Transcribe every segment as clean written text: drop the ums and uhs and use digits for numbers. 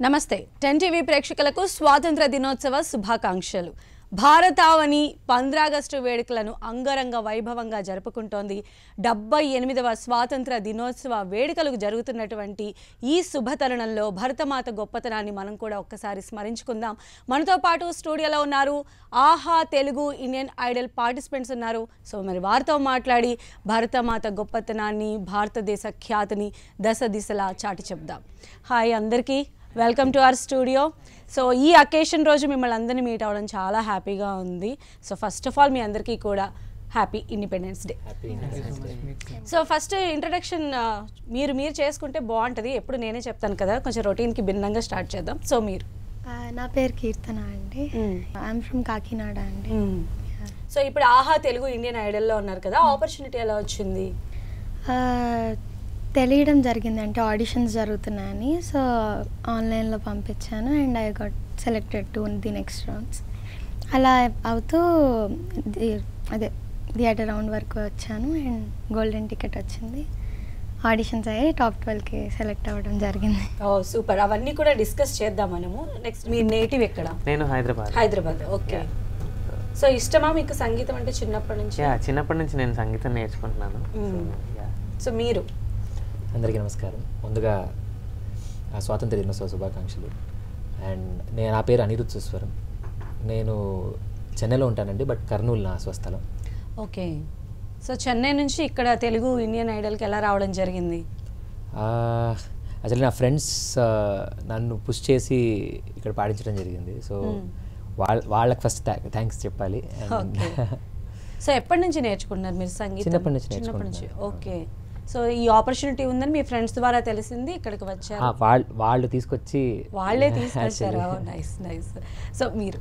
నమస్తే 10 టీవీ ప్రేక్షకులకు స్వాతంత్ర దినోత్సవ శుభాకాంక్షలు. భారతావని 15 ఆగస్టు వేడుకలను అంగరంగ వైభవంగా జరుపుకుంటోంది. 78వ స్వాతంత్ర దినోత్సవ వేడుకలకు జరుగుతున్నటువంటి ఈ శుభతరుణంలో భరతమాత గొప్పతనాన్ని మనం కూడా ఒక్కసారి స్మరించుకుందాం. మనతో పాటు స్టూడియోలో ఉన్నారు ఆహా తెలుగు ఇండియన్ ఐడల్ పార్టిసిపెంట్స్ ఉన్నారు. సో మరి వారితో మాట్లాడి భరతమాత గొప్పతనాన్ని, భారతదేశ ఖ్యాతిని దశ దిశలా చాటి చెప్దాం. హాయ్ అందరికీ, welcome to our studio. So ఈ అకేషన్ రోజు మిమ్మల్ని అందరినీ మీట్ అవ్వడం చాలా హ్యాపీగా ఉంది. సో ఫస్ట్ ఆఫ్ ఆల్ మీ అందరికీ కూడా happy independence day. So first introduction మీరు చేసుకుంటే బాగుంటుంది. ఎప్పుడు నేనే చెప్తాను కదా, కొంచెం రొటీన్కి భిన్నంగా స్టార్ట్ చేద్దాం. సో మీరు. నా పేరు కీర్తన అండి. ఐఎమ్ ఫ్రమ్ కాకినాడ అండి. సో ఇప్పుడు ఆహా తెలుగు ఇండియన్ ఐడల్లో ఉన్నారు కదా, ఆపర్చునిటీ ఎలా వచ్చింది? తెలియడం జరిగింది, అంటే ఆడిషన్స్ జరుగుతున్నాయని. సో ఆన్లైన్లో పంపించాను and I got selected to the next rounds. అలా అవుతూ అదే థియేటర్ రౌండ్ వరకు వచ్చాను అండ్ గోల్డెన్ టికెట్ వచ్చింది. ఆడిషన్స్ అయ్యి టాప్ 12కి సెలెక్ట్ అవ్వడం జరిగింది. ఓ సూపర్, అవన్నీ కూడా డిస్కస్ చేద్దాం మనము. నెక్స్ట్ మీ నేటివ్ ఎక్కడ? నేను హైదరాబాద్. ఓకే. సో ఇష్టమా మీకు సంగీతం అంటే చిన్నప్పటి నుంచి? చిన్నప్పటి నుంచి నేను సంగీతం నేర్చుకుంటున్నాను. సో మీరు? అందరికీ నమస్కారం. ముందుగా స్వాతంత్ర దినోత్సవ శుభాకాంక్షలు. అండ్ నా పేరు అనిరుద్ధేశ్వరం. నేను చెన్నైలో ఉంటానండి, బట్ కర్నూలు నా స్వస్థలం. ఓకే. సో చెన్నై నుంచి ఇక్కడ తెలుగు ఇండియన్ ఐడల్కి ఎలా రావడం జరిగింది? అసలు నా ఫ్రెండ్స్ నన్ను పుష్ చేసి ఇక్కడ పాడించడం జరిగింది. సో వాళ్ళకి ఫస్ట్ థ్యాంక్స్ చెప్పాలి. సో ఎప్పటి నుంచి నేర్చుకుంటున్నారు మీరు సంగీతం? చిన్నప్పటి నుంచి. ఓకే. సో ఈ ఆపర్చునిటీ ఉందని మీ ఫ్రెండ్స్ ద్వారా తెలిసింది, ఇక్కడికి వచ్చారు? వాళ్ళే తీసుకొచ్చారు. నైస్. సో మీరు?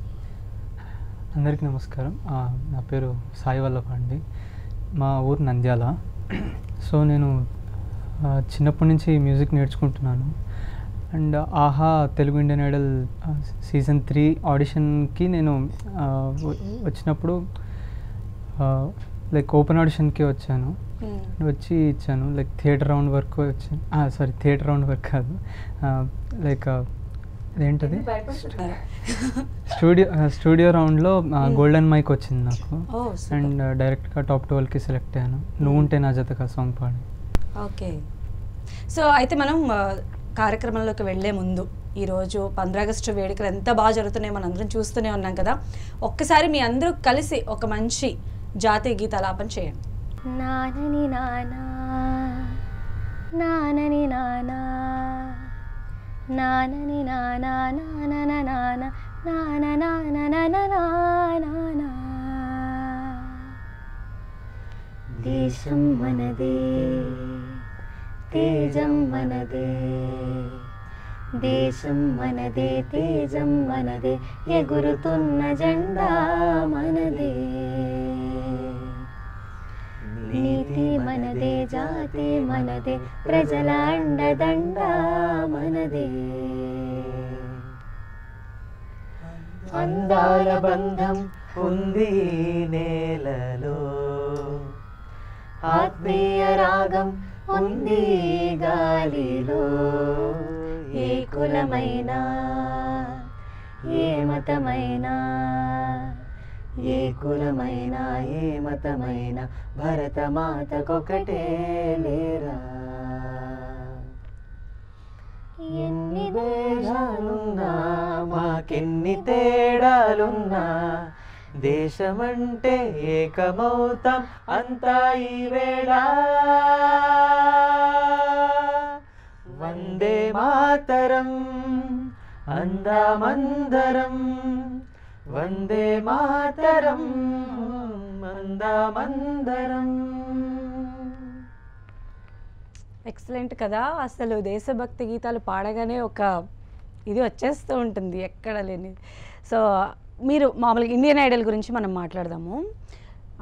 అందరికీ నమస్కారం. నా పేరు సాయి వల్లభ అండి. మా ఊరు నంద్యాల. సో నేను చిన్నప్పటి నుంచి మ్యూజిక్ నేర్చుకుంటున్నాను. అండ్ ఆహా తెలుగు ఇండియన్ ఐడల్ సీజన్ 3 ఆడిషన్కి నేను వచ్చినప్పుడు లైక్ ఓపెన్ ఆడిషన్కి వచ్చాను. వచ్చి ఇచ్చాను, లైక్ థియేటర్ రౌండ్ వరకు వచ్చాను. థియేటర్ రౌండ్ వరకు కాదు, లైక్ అదేంటది స్టూడియో రౌండ్లో గోల్డెన్ మైక్ వచ్చింది నాకు. అండ్ డైరెక్ట్గా టాప్ 12కి సెలెక్ట్ అయ్యాను. నువ్వుంటే నా జతగా సాంగ్ పాడి. ఓకే. సో అయితే మనం కార్యక్రమంలోకి వెళ్ళే ముందు ఈరోజు 15 ఆగస్టు వేడుకలు ఎంత బాగా జరుగుతున్నాయో మనం అందరం చూస్తూనే ఉన్నాం కదా. ఒక్కసారి మీ అందరూ కలిసి ఒక మంచి జాతీయ గీతాలాపన చేయండి. నానని నానా నానని నానా నానని నానా నానన నానా నానన దేశం మనదే, తేజం మనదే, దేశం మనదే, తేజం మనదే, ఎగురుతున్న జెండా మనదే, నీతి మనదే, జాతి మనదే, ప్రజల అండదండ మనదే, అందాల బంధం ఉంది నేలలో, ఆత్మీయ రాగం ఉంది గాలిలో, ఏ కులమైనా ఏ మతమైనా, ఏ కులమైనా ఏ మతమైనా భరతమాతకొకటే లేరా. ఎన్ని దేశాలున్నా మాకెన్ని తేడాలున్నా, దేశమంటే ఏకమౌతాం అంతా ఈ వేళ. వందే మాతరం అందామందరం, వందే మాతరం అందామందరం. ఎక్సలెంట్ కదా. అసలు దేశభక్తి గీతాలు పాడగానే ఒక ఇది వచ్చేస్తూ ఉంటుంది, ఎక్కడ లేని. సో మీరు మామూలుగా ఇండియన్ ఐడల్ గురించి మనం మాట్లాడదాము.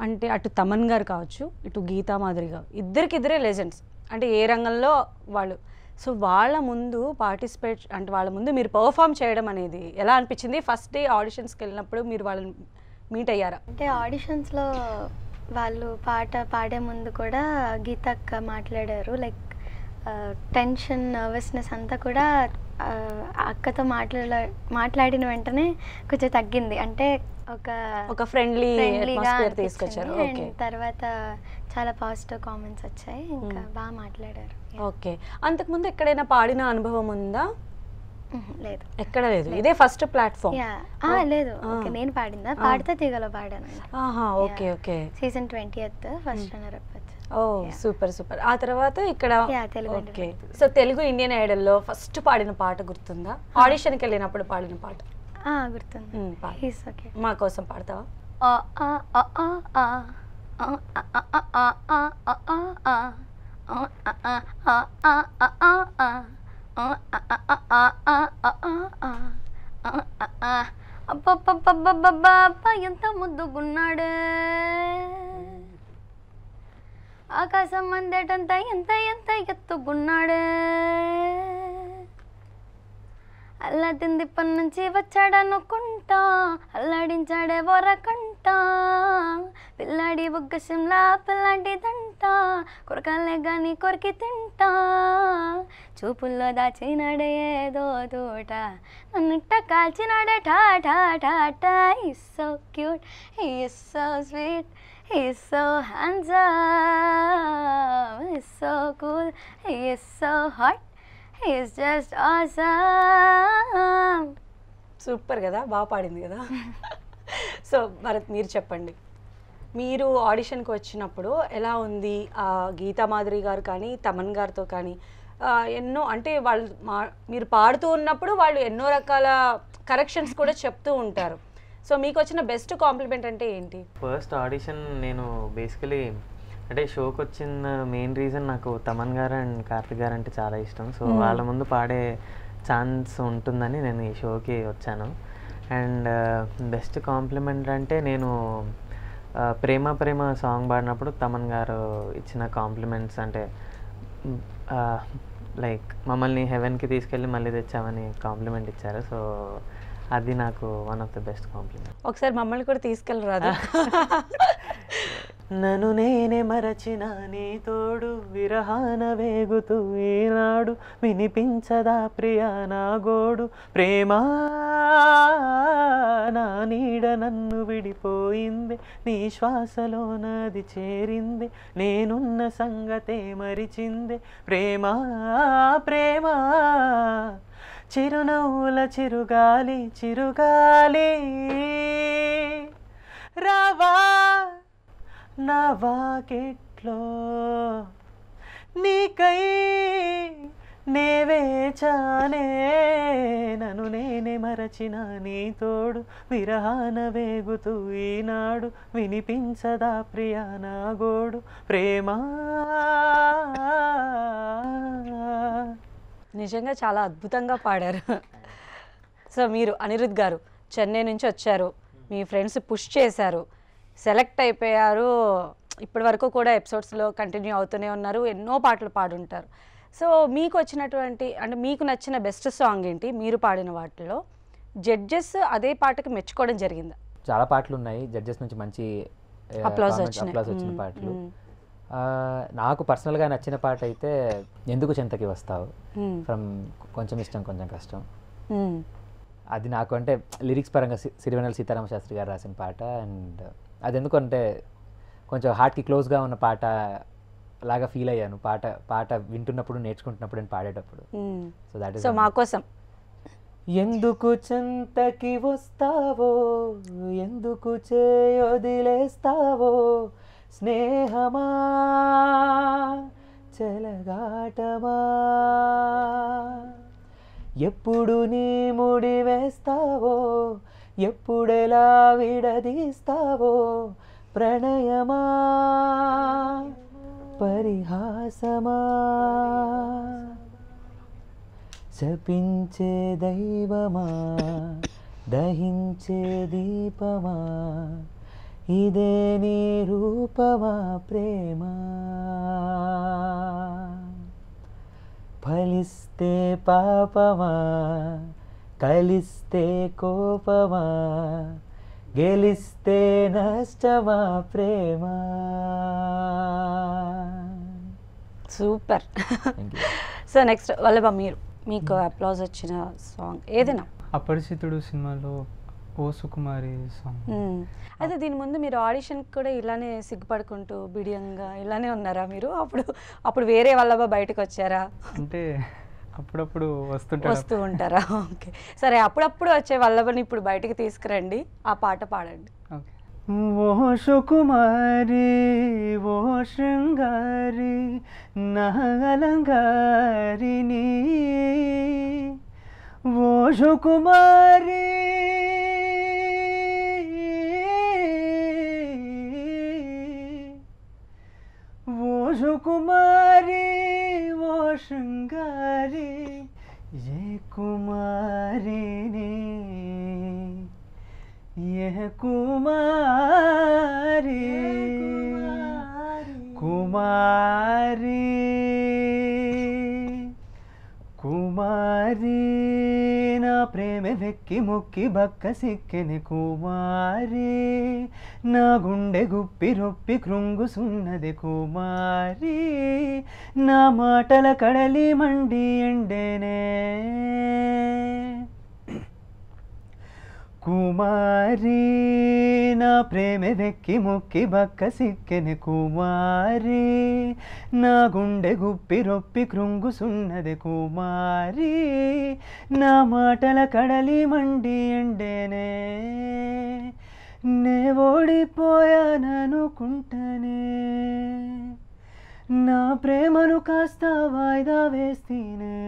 అంటే అటు తమన్ గారు కావచ్చు, ఇటు గీతా మాధురి గారు, ఇద్దరికిద్దరే లెజెండ్స్. అంటే ఏ రంగంలో వాళ్ళు. సో వాళ్ళ ముందు పార్టిసిపేట్ అంటే వాళ్ళ ముందు మీరు పర్ఫామ్ చేయడం అనేది ఎలా అనిపించింది? ఫస్ట్ డే ఆడిషన్స్కి వెళ్ళినప్పుడు మీరు వాళ్ళని మీట్ అయ్యారా? అంటే ఆడిషన్స్లో వాళ్ళు పాట పాడే ముందు కూడా గీతక్క మాట్లాడారు. లైక్ టెన్షన్, నర్వస్నెస్ అంతా కూడా అక్కతో మాట్లాడిన వెంటనే కొంచెం తగ్గింది, అంటే ఒక ఫ్రెండ్లీ ఫ్రెండ్లీగా అట్మాస్ఫియర్ తీసుకొచ్చారు. ఓకే, తర్వాత చాలా పాజిటివ్ కామెంట్స్ వచ్చాయి, ఇంకా బాగా మాట్లాడారు. ఓకే. అంతకుముందు ఎక్కడైనా పాడిన అనుభవం ఉందా? లేదు, ఎక్కడ లేదు, ఇదే ఫస్ట్ ప్లాట్ఫామ్? లేదు, ఓకే, నేను పాడిందా, పాడితే తీగలో పాడాను. Okay okay. Season 20th first runner up. Oh super super. ఆ తర్వాత ఇక్కడ Telugu. Okay. So Telugu Indian ఐడల్లో ఫస్ట్ పాడిన పాట గుర్తుందా? ఆడిషన్కి వెళ్ళినప్పుడు పాడిన పాట గుర్తుంది. ఓకే, మా కోసం పాడతావా? ఎంత ముద్దుగున్నాడే, ఆకాశం అందేటంత ఎంత ఎంత ఎత్తుగున్నాడే, అల్లాదింది పని నుంచి వచ్చాడనుకుంటా, అల్లాడించాడే వరకంట, పిల్లాడి బుగ్గశంలా పిల్లాంటిదంట, కొరకాలే గాని కొరికి తింటా, చూపుల్లో దాచినాడే ఏదో తోట, నన్నుట్ట కాల్చినాడే టా టా టా టా. Is so cute, is so sweet, he's so handsome, he's so cool, he is so hot, he's just awesome. Super కదా, బాగా పాడింది కదా. సో భరత్, మీరు చెప్పండి, మీరు ఆడిషన్కి వచ్చినప్పుడు ఎలా ఉంది? గీతా మాధురి గారు కానీ తమన్ గారితో కానీ ఎన్నో, అంటే వాళ్ళు మీరు పాడుతూ ఉన్నప్పుడు వాళ్ళు ఎన్నో రకాల కరెక్షన్స్ కూడా చెప్తూ ఉంటారు. సో మీకు వచ్చిన బెస్ట్ కాంప్లిమెంట్ అంటే ఏంటి? ఫస్ట్ ఆడిషన్ నేను బేసికలీ అంటే షోకి వచ్చిన మెయిన్ రీజన్ నాకు తమన్ గారు అండ్ కార్తిక్ గారు అంటే చాలా ఇష్టం. సో వాళ్ళ ముందు పాడే ఛాన్స్ ఉంటుందని నేను ఈ షోకి వచ్చాను. అండ్ బెస్ట్ కాంప్లిమెంట్ అంటే నేను ప్రేమ ప్రేమ సాంగ్ పాడినప్పుడు తమన్ గారు ఇచ్చిన కాంప్లిమెంట్స్, అంటే లైక్ మమ్మల్ని హెవెన్కి తీసుకెళ్ళి మళ్ళీ తెచ్చామని కాంప్లిమెంట్ ఇచ్చారు. సో అది నాకు one of the best compliment. ఒకసారి మమ్మల్ని కూడా తీసుకెళ్ళరాదు? నన్ను నేనే మరచిన నీ తోడు, విరహాన వేగుతూ ఈనాడు, వినిపించదా ప్రియా నా గోడు, ప్రేమ నా నీడ నన్ను విడిపోయింది, నీ శ్వాసలో నది చేరింది, నేనున్న సంగతే మరిచింది, ప్రేమ ప్రేమ చిరునవ్వుల చిరుగాలి చిరుగాలి, రావా నా వాకిట్లో, నీకై నేవేచానే, నన్ను నేనే మరచిన నీ తోడు, విరహాన వేగుతూ ఈనాడు, వినిపించదా ప్రియా నా గోడు, ప్రేమ. నిజంగా చాలా అద్భుతంగా పాడారు. సో మీరు అనిరుద్ గారు చెన్నై నుంచి వచ్చారు, మీ ఫ్రెండ్స్ పుష్ చేశారు, సెలెక్ట్ అయిపోయారు, ఇప్పటి వరకు కూడా ఎపిసోడ్స్లో కంటిన్యూ అవుతూనే ఉన్నారు, ఎన్నో పాటలు పాడుంటారు. సో మీకు వచ్చినటువంటి, అంటే మీకు నచ్చిన బెస్ట్ సాంగ్ ఏంటి మీరు పాడిన వాటిలో? జడ్జెస్ అదే పాటకు మెచ్చుకోవడం జరిగిందా? చాలా పాటలు ఉన్నాయి జడ్జెస్ నుంచి మంచి అప్లాజ్ వచ్చిన పాటలు. నాకు పర్సనల్గా నచ్చిన పాట అయితే ఎందుకు చింతకి వస్తావు ఫ్రమ్ కొంచెం ఇష్టం కొంచెం కష్టం. అది నాకు అంటే లిరిక్స్ పరంగా సిరివెన్నెల సీతారామ శాస్త్రి గారు రాసిన పాట. అండ్ అది ఎందుకంటే కొంచెం హార్ట్కి క్లోజ్గా ఉన్న పాట లాగా ఫీల్ అయ్యాను పాట వింటున్నప్పుడు, నేర్చుకుంటున్నప్పుడు అండ్ పాడేటప్పుడు. సో దట్ ఈస్ మా కోసం. ఎందుకు చింతకి వస్తావో, ఎందుకు చేయొదిలేస్తావో, స్నేహమా చెలగాటమా, ఎప్పుడు నీ ముడి వేస్తావో, ఎప్పుడెలా విడదీస్తావో, ప్రణయమా పరిహాసమా, శపించే దైవమా దహించే దీపమా, ఇదే నీ రూపమా ప్రేమ, ఫలిస్తే పాపమా కలిస్తే కోపమా, గెలిస్తే నష్టమా ప్రేమ. సూపర్. సో నెక్స్ట్ వల్లభ, మీకు అప్లాజ్ వచ్చిన సాంగ్ ఏదైనా? అపరిచితుడు సినిమాలో ఓ సుకుమారి సాంగ్. అయితే దీని ముందు మీరు ఆడిషన్ కూడా ఇలానే సిగ్గుపడుకుంటూ బిడియంగా ఇలానే ఉన్నారా మీరు? అప్పుడు వేరే వాళ్ళ బయటకు వచ్చారా? అంటే అప్పుడప్పుడు వస్తూ ఉంటారా? ఓకే, సరే. అప్పుడప్పుడు వచ్చే వల్లభని ఇప్పుడు బయటికి తీసుకురండి, ఆ పాట పాడండి. ఓకే. ఓ సుకుమారి ఓ శృంగారి నా అలంగారిని, ఓ సుకుమారి ఓ సుకుమారి ఓ శృంగారి ఏ కుమారిని ఏ కుమారి కుమారి కుమారి నా ప్రేమ వెక్కి మొక్కి బక్క సిక్కెని కుమారి, నా గుండె గుప్పి రొప్పి కృంగుసున్నది కుమారి, నా మాటల కడలి మండి ఎండేనే కుమారి, నా ప్రేమ వెక్కి మొక్కి బక్క సిక్కెని కుమారి, నా గుండె గుప్పి రొప్పి కృంగుసున్నది కుమారి, నా మాటల కడలి మండి ఎండేనే, నే ఓడిపోయాననుకుంటనే నా ప్రేమను కాస్త వాయిదా వేస్తేనే,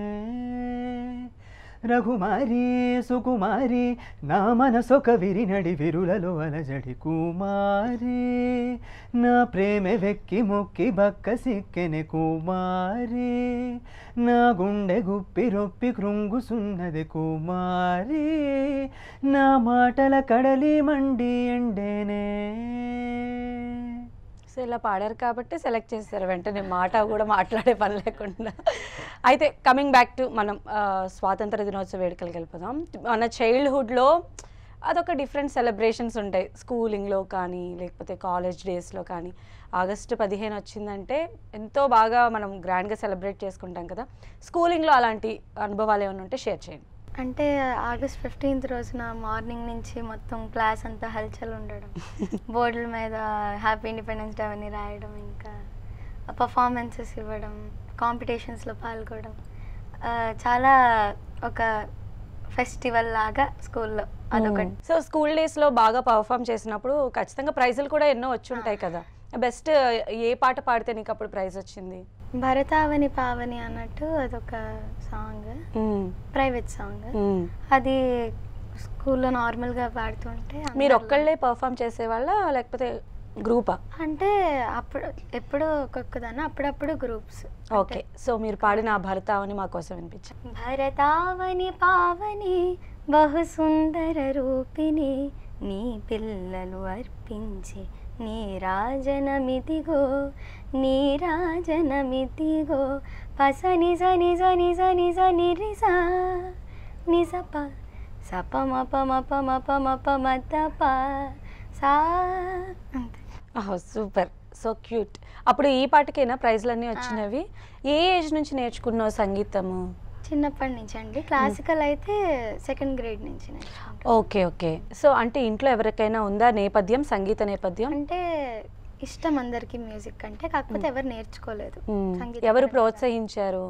రఘుమారి సుకుమారి నా మనసొక విరినడి విరులలో అలజడి కుమారి, నా ప్రేమ వెక్కి మొక్కి బక్క సిక్కెని కుమారి, నా గుండె గుప్పి రొప్పి కృంగుసున్నది కుమారి, నా మాటల కడలి మండి ఎండేనే. సో ఇలా పాడారు కాబట్టి సెలెక్ట్ చేశారు వెంటనే, మాట కూడా మాట్లాడే పని లేకుండా. అయితే కమింగ్ బ్యాక్ టు మనం స్వాతంత్ర దినోత్సవ వేడుకలకు వెళ్ళిపోదాం. మన చైల్డ్హుడ్లో అదొక డిఫరెంట్ సెలబ్రేషన్స్ ఉంటాయి, స్కూలింగ్లో కానీ లేకపోతే కాలేజ్ డేస్లో కానీ. ఆగస్టు 15 వచ్చిందంటే ఎంతో బాగా మనం గ్రాండ్గా సెలబ్రేట్ చేసుకుంటాం కదా. స్కూలింగ్లో అలాంటి అనుభవాలు ఏమైనా ఉంటే షేర్ చేయండి. అంటే ఆగస్ట్ 15th రోజున మార్నింగ్ నుంచి మొత్తం క్లాస్ అంతా హల్చల్ ఉండడం, బోర్డుల మీద హ్యాపీ ఇండిపెండెన్స్ డే అవన్నీ రాయడం, ఇంకా పర్ఫార్మెన్సెస్ ఇవ్వడం, కాంపిటీషన్స్లో పాల్గొనడం, చాలా ఒక ఫెస్టివల్ లాగా స్కూల్లో అదొకటి. సో స్కూల్ డేస్లో బాగా పర్ఫామ్ చేసినప్పుడు ఖచ్చితంగా ప్రైజులు కూడా ఎన్నో వచ్చి ఉంటాయి కదా. బెస్ట్ ఏ పాట పాడితే నీకు అప్పుడు ప్రైజ్ వచ్చింది? భరతావని పావని అన్నట్టు అదొక సాంగ్, ప్రైవేట్ సాంగ్. అది స్కూల్లో నార్మల్గా పాడుతుంటే మీరు ఒక్కళ్ళే పర్ఫామ్ చేసేవాళ్ళ లేకపోతే గ్రూపా? అంటే అప్పుడు ఎప్పుడో ఒక్కొక్కదాన్ని, అప్పుడప్పుడు గ్రూప్స్. ఓకే, సో మీరు పాడిన ఆ భరతావని మా కోసం వినిపించండి. భరతావని పావని బహు సుందర రూపిణి, నీ పిల్లలు అర్పించే నీ రాజనమిదిగో, నీ రాజనమిదిగో, పసని సని సని సని సని రిసా నిసప సప మప మప మప మప మతప సా. అంతే. Super, so cute. అప్పుడు ఈ పాటకైనా ప్రైజ్లన్నీ వచ్చినవి? ఏ ఏజ్ నుంచి నేర్చుకున్నావు సంగీతము? చిన్నప్పటి నుంచి అండి. క్లాసికల్ అయితే 2nd grade నుంచి నేర్చుకుంటాను. Okay okay. సో అంటే ఇంట్లో ఎవరికైనా ఉందా నేపథ్యం, సంగీత నేపథ్యం? అంటే ఇష్టం అందరికి మ్యూజిక్ అంటే, కాకపోతే ఎవరు నేర్చుకోలేదు. సంగీతం ఎవరు ప్రోత్సహించారు?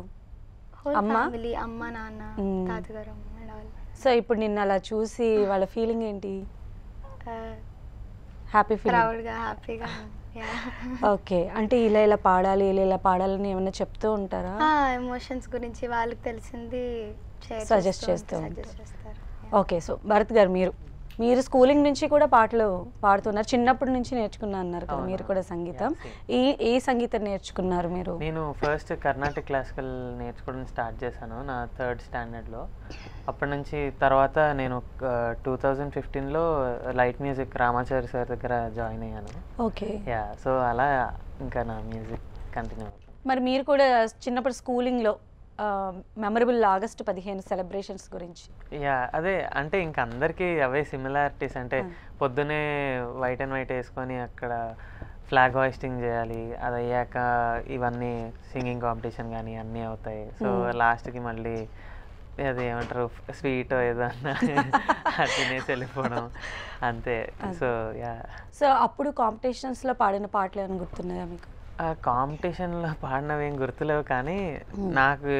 ఫ్యామిలీ, అమ్మ నాన్న, తాతగారు, అమ్మ వాళ్ళు. సో ఇప్పుడు నిన్న అలా చూసి వాళ్ళ ఫీలింగ్ ఏంటి? హ్యాపీ ఫీలింగ్, ప్రౌడ్గా, హ్యాపీగా. ఓకే. అంటే ఇలా ఇలా పాడాలి, ఇలా ఇలా పాడాలని ఏమైనా చెప్తూ ఉంటారా? ఎమోషన్స్ గురించి వాళ్ళకి తెలిసింది సజెస్ట్ చేస్తూ చేస్తారు. ఓకే, సో భరత్ గారు మీరు స్కూలింగ్ నుంచి కూడా పాటలు పాడుతున్నారు, చిన్నప్పటి నుంచి నేర్చుకున్నా అన్నారు కదా మీరు కూడా సంగీతం. ఏ సంగీతం నేర్చుకున్నారు మీరు? నేను ఫస్ట్ కర్ణాటక క్లాసికల్ నేర్చుకోవడం స్టార్ట్ చేశాను నా 3rd standardలో. అప్పటి నుంచి తర్వాత నేను 2015లో లైట్ మ్యూజిక్ రామాచారి సార్ దగ్గర జాయిన్ అయ్యాను. ఓకే, యా, సో అలా ఇంకా నా మ్యూజిక్ కంటిన్యూ అవుతుంది. మరి మీరు కూడా చిన్నప్పుడు స్కూలింగ్లో మెమరబుల్ ఆగస్టు 15 సెలబ్రేషన్స్ గురించి? యా, అదే అంటే ఇంకా అందరికీ అవే సిమిలారిటీస్. అంటే పొద్దునే వైట్ అండ్ వైట్ వేసుకొని అక్కడ ఫ్లాగ్ హాయిస్టింగ్ చేయాలి, అది అయ్యాక ఇవన్నీ సింగింగ్ కాంపిటీషన్ కానీ అన్నీ అవుతాయి. సో లాస్ట్కి మళ్ళీ అది ఏమంటారు స్వీట్ ఏదన్నా అది తినేసి వెళ్ళిపోవడం అంతే. So yeah. సో అప్పుడు కాంపిటీషన్స్లో పాడిన పాటలు ఏమైనా గుర్తున్నాయా మీకు? ఆ కాంపిటీషన్లో పాడినవి ఏం గుర్తులేవు, కానీ నాకు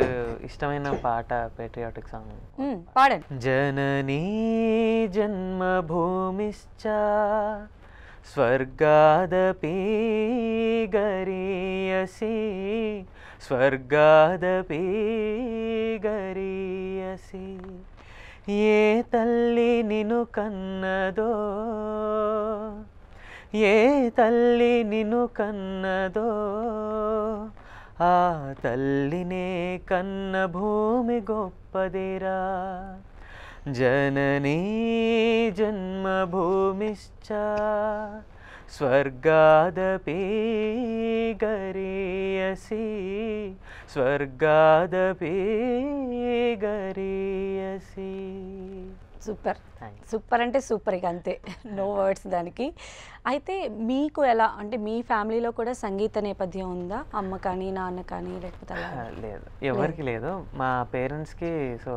ఇష్టమైన పాట పేట్రియాటిక్ సాంగ్. పాడండి. జననీ జన్మభూమిశ్చ స్వర్గాదపి గరీయసి స్వర్గాదపి గరీయసి ఏ తల్లి నిన్ను కన్నదో ఏ తల్లి నిన్ను కన్నదో ఆ తల్లినే కన్న భూమి గొప్పదిరా జననీ జన్మభూమిశ్చ స్వర్గాదపి గరీయసి స్వర్గాదపి గరీయసి. సూపర్ సూపర్ అంటే సూపర్, ఇక అంతే, నో వర్డ్స్ దానికి. అయితే మీకు ఎలా అంటే మీ ఫ్యామిలీలో కూడా సంగీత నేపథ్యం ఉందా? అమ్మ కానీ నాన్న కానీ లేకపోతే అలా? లేదు, ఎవరికి లేదు. మా పేరెంట్స్కి సో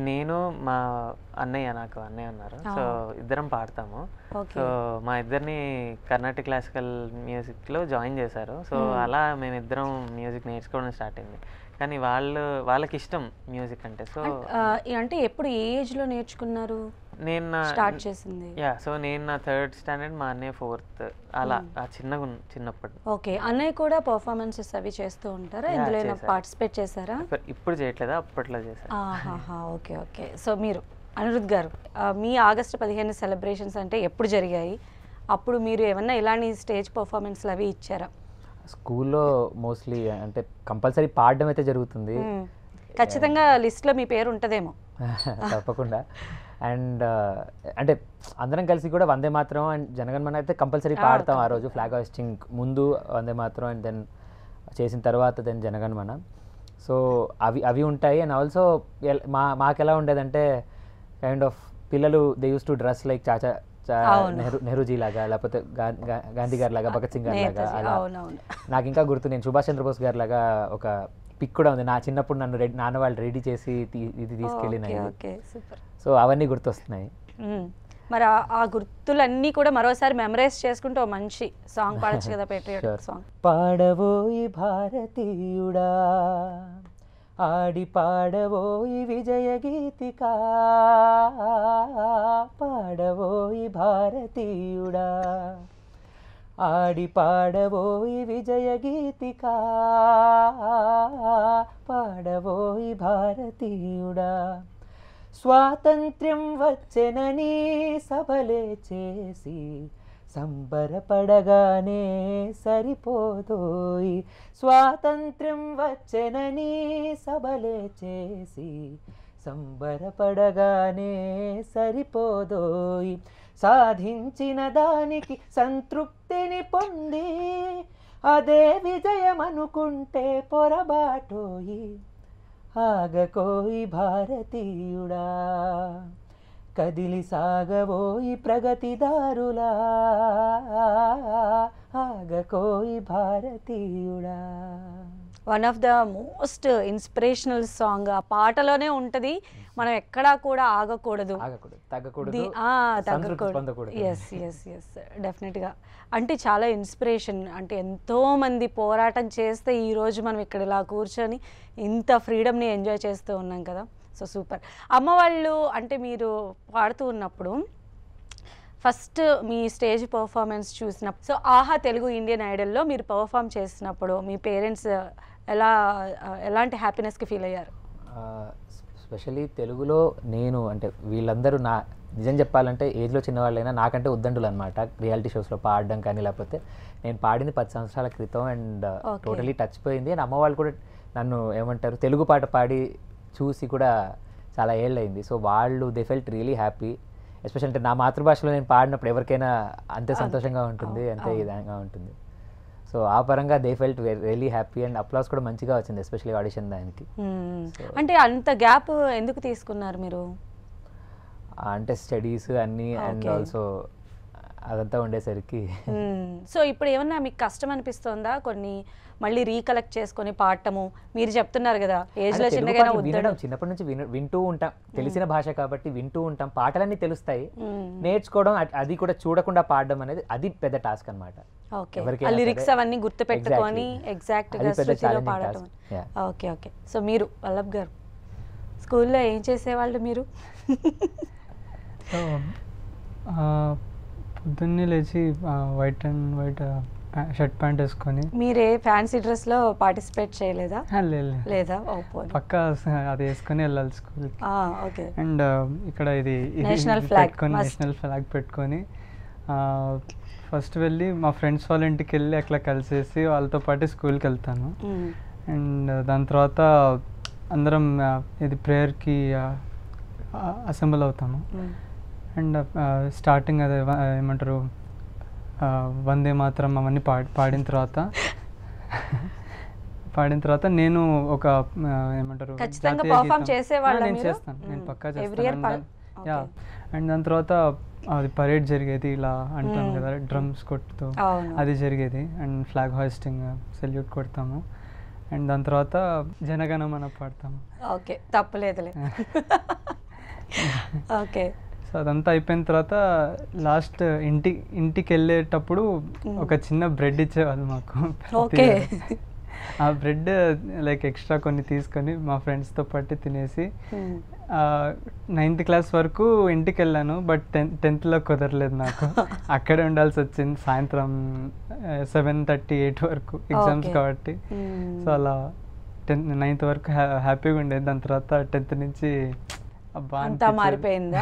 నేను మా అన్నయ్య, నాకు అన్నయ్య ఉన్నారు, సో ఇద్దరం పాడతాము. సో మా ఇద్దరిని కర్ణాటక క్లాసికల్ మ్యూజిక్లో జాయిన్ చేశారు. సో అలా మేమిద్దరం మ్యూజిక్ నేర్చుకోవడం స్టార్ట్ అయింది. కానీ వాళ్ళకి ఇష్టం మ్యూజిక్ అంటే. సో అంటే ఎప్పుడు ఏ ఏజ్లో నేర్చుకున్నారు? నేను స్టార్ట్ చేసింది సో నేను నా 3rd స్టాండర్డ్, మా అన్నయ్య 4th, అలా చిన్నప్పుడు. ఓకే. అన్నయ్య కూడా పర్ఫార్మెన్సెస్ అవి చేస్తూ ఉంటారా? ఎందులో పార్టిసిపేట్ చేశారా? ఇప్పుడు చేయట్లేదా, అప్పట్లో చేశారు. Okay okay. సో మీరు అనిరుద్ గారు, మీ ఆగస్టు 15 సెలబ్రేషన్స్ అంటే ఎప్పుడు జరిగాయి? అప్పుడు మీరు ఏమన్నా ఇలాంటి స్టేజ్ పర్ఫార్మెన్స్లు అవి ఇచ్చారా? స్కూల్లో మోస్ట్లీ అంటే కంపల్సరీ పాడడం అయితే జరుగుతుంది. ఖచ్చితంగా లిస్ట్లో మీ పేరు ఉంటుందేమో. తప్పకుండా. అండ్ అంటే అందరం కలిసి కూడా వందే మాత్రం అండ్ జనగణమన అయితే కంపల్సరీ పాడతాం. ఆ రోజు ఫ్లాగ్ హాయిస్టింగ్ ముందు వందే మాత్రం అండ్ దెన్ చేసిన తర్వాత దెన్ జనగణమన. సో అవి ఉంటాయి. అండ్ ఆల్సో మాకు ఎలా ఉండేదంటే కైండ్ ఆఫ్ పిల్లలు they use to dress like Chacha Nehruji లాగా, లేకపోతే గాంధీ గారి లాగా, భగత్ సింగ్ గారి లాగా. అలా నాకు ఇంకా గుర్తు, నేను సుభాష్ చంద్రబోస్ గారి లాగా ఒక పిక్ కూడా ఉంది. నా చిన్నప్పుడు నన్ను నాన్న వాళ్ళు రెడీ చేసి ఇది తీసుకెళ్ళినాయి. సో అవన్నీ గుర్తొస్తున్నాయి. మరి ఆ గుర్తులన్నీ కూడా మరోసారి మెమరైజ్ చేసుకుంటూ ఓ మంచి సాంగ్ పాడచ్చు కదా, పేట్రియాటిక్ సాంగ్. పాడవోయి భారతీయుడా ఆడి పాడవోయి విజయ గీతికా పాడవోయి భారతీయుడా ఆడి పాడవోయి విజయ గీతికా పాడవోయి భారతీయుడా స్వాతంత్ర్యం వచ్చెనని సభలే చేసి సంబరపడగానే సరిపోదోయి స్వాతంత్ర్యం వచ్చెనని సభలే చేసి సంబరపడగానే సరిపోదోయి సాధించిన దానికి సంతృప్తిని పొంది అదే విజయం అనుకుంటే పొరబాటోయి ఆగకోయి భారతీయుడా కదిలి సాగవోయి ప్రగతిదారులా ఆగకోయి భారతీయుడా. One of the most inspirational song. ఆ పాటలోనే ఉంటుంది, మనం ఎక్కడా కూడా ఆగకూడదు, తగ్గకూడదు. ఎస్ ఎస్ ఎస్ డెఫినెట్గా. అంటే చాలా ఇన్స్పిరేషన్. అంటే ఎంతోమంది పోరాటం చేస్తే ఈరోజు మనం ఇక్కడ ఇలా కూర్చొని ఇంత ఫ్రీడమ్ని ఎంజాయ్ చేస్తూ ఉన్నాం కదా. So super. అమ్మ వాళ్ళు అంటే మీరు పాడుతూ ఉన్నప్పుడు ఫస్ట్ మీ స్టేజ్ పర్ఫార్మెన్స్ చూసినప్పుడు, సో ఆహా తెలుగు ఇండియన్ ఐడల్లో మీరు పర్ఫామ్ చేసినప్పుడు మీ పేరెంట్స్ ఎలాంటి హ్యాపీనెస్కి ఫీల్ అయ్యారు? స్పెషలీ తెలుగులో నేను అంటే వీళ్ళందరూ నా నిజం చెప్పాలంటే ఏజ్లో చిన్నవాళ్ళైనా నాకంటే ఉద్దండులు అనమాట. రియాలిటీ షోస్లో పాడడం కానీ, లేకపోతే నేను పాడింది 10 సంవత్సరాల క్రితం అండ్ టోటలీ టచ్ పోయింది. అండ్ అమ్మ వాళ్ళు కూడా నన్ను ఏమంటారు తెలుగు పాట పాడి చూసి కూడా చాలా ఏళ్ళు అయింది. సో వాళ్ళు they felt really happy. Special అంటే నా మాతృభాషలో నేను పాడినప్పుడు ఎవరికైనా అంతే సంతోషంగా ఉంటుంది, అంతే విధంగా ఉంటుంది. సో ఆ పరంగా they felt really happy and applause కూడా మంచిగా వచ్చింది, ఎస్పెషల్లీ ఆడిషన్ దానికి. అంటే అంత గ్యాప్ ఎందుకు తీసుకున్నారు మీరు? అంటే స్టడీస్ అన్నీ అండ్ ఆల్సో అదంతా ఉండేసరికి సో ఇప్పుడు ఏమన్నా మీకు కష్టం అనిపిస్తుందా కొన్ని మళ్ళీ రీకలెక్ట్ చేసుకొని పాడటము? మీరు చెప్తున్నారు కదా ఏజ్ లో అంటే తెలుగు చిన్నగా పాటలు ఉద్దడం. వినడం చిన్నప్పటి నుంచి వింటూ ఉంటాం, తెలిసిన భాష కాబట్టి వింటూ ఉంటాం, పాటలన్నీ తెలుస్తాయి. నేర్చుకోవడం అది కూడా చూడకుండా పాడడం అనేది అది పెద్ద టాస్క్ అన్నమాట. ఓకే, ఆ లిరిక్స్ అవన్నీ గుర్తు పెట్టుకొని ఎగ్జాక్ట్ గా శృతిలో పాడటం. Okay okay. సో మీరు వల్లభ్ గారు స్కూల్లో ఏం చేసేవాళ్ళు మీరు? సో పొద్దున్నే లేచి వైట్ షర్ట్ ప్యాంట్ వేసుకొని. మీరే ఫ్యాన్సీ డ్రెస్ లో పార్టిసిపేట్ చేయలేదా? లేదా? పక్కా అది వేసుకొని వెళ్ళాలి స్కూల్కి. ఓకే. అండ్ ఇక్కడ ఇది నేషనల్ ఫ్లాగ్ నేషనల్ ఫ్లాగ్ పెట్టుకొని ఫస్ట్ వెళ్ళి మా ఫ్రెండ్స్ వాళ్ళ ఇంటికి వెళ్ళి అట్లా కలిసేసి వాళ్ళతో పాటు స్కూల్కి వెళ్తాను. అండ్ దాని తర్వాత అందరం ఇది ప్రేయర్కి అసెంబ్ల్ అవుతాము. అండ్ స్టార్టింగ్ అదే ఏమంటారు వందే మాత్రం అవన్నీ పాడిన తర్వాత నేను ఒక ఏమంటారు నేను చేస్తాను, నేను పక్కా చేస్తాను. యా. అండ్ దాని తర్వాత అది పరేడ్ జరిగేది ఇలా అంటాం కదా, డ్రమ్స్ కొట్టుతూ అది జరిగేది. అండ్ ఫ్లాగ్ హాయిస్టింగ్ సెల్యూట్ కొడతాము. అండ్ దాని తర్వాత జనగణమన పాడతాము. ఓకే, తప్పలేదులే. ఓకే. సో అదంతా అయిపోయిన తర్వాత లాస్ట్ ఇంటికి వెళ్ళేటప్పుడు ఒక చిన్న బ్రెడ్ ఇచ్చేవాళ్ళు మాకు. ఓకే. ఆ బ్రెడ్ లైక్ ఎక్స్ట్రా కొన్ని తీసుకొని మా ఫ్రెండ్స్తో పాటు తినేసి 9th క్లాస్ వరకు ఇంటికి వెళ్ళాను. బట్ 10thలో కుదరలేదు నాకు, అక్కడే ఉండాల్సి వచ్చింది సాయంత్రం 7:30-8 వరకు ఎగ్జామ్స్ కాబట్టి. సో అలా 9th వరకు హ్యాపీగా ఉండేది. దాని తర్వాత 10th నుంచి అంతా మారిపోయిందా?